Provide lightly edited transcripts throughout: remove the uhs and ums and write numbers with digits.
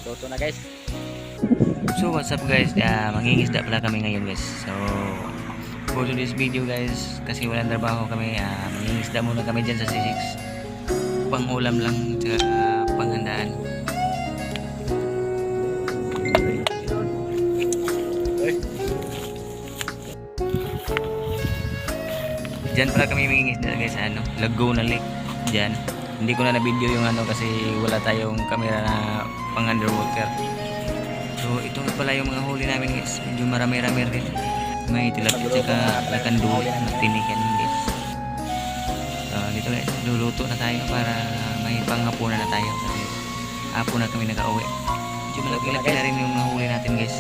Luto na guys. So what's up guys, mangingisda pala kami ngayon guys. So for today's video guys, kasi walang trabaho kami, mangingisda muna kami dyan sa C6. Pang ulam lang, tsaka panghandaan. Dyan pala kami mangingisda guys sa Laguna Lake. Dyan. Hindi ko na na-video yung kasi wala tayong camera na pang underwater. So ito nga pala yung mga huli namin guys. Medyo marami-rami rin. May tilapia tsaka lakanduwi na tinikan guys. So dito guys, luluto na tayo para may panghapunan na tayo. Kasi hapon na kami naka-uwi. Medyo malaki-laki na rin yung mga huli natin guys.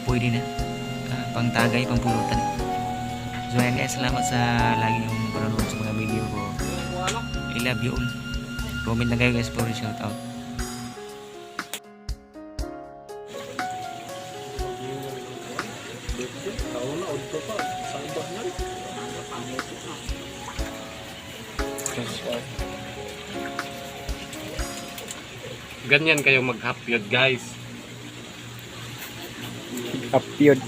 Pwede na. Pang tagay, pang pulutan. So ayan guys, salamat sa lagi yung panonood sa mga video ko. I love you all. Comment na kayo guys for shout out. Ganyan kayo maghapyod guys. Kapyod.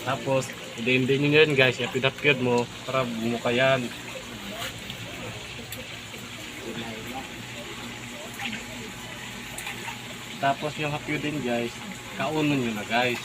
Tapos hindi nyo yan guys, hapyod mo para bumuka yan. Tapos yung hapyod din guys, kaunon nyo na guys.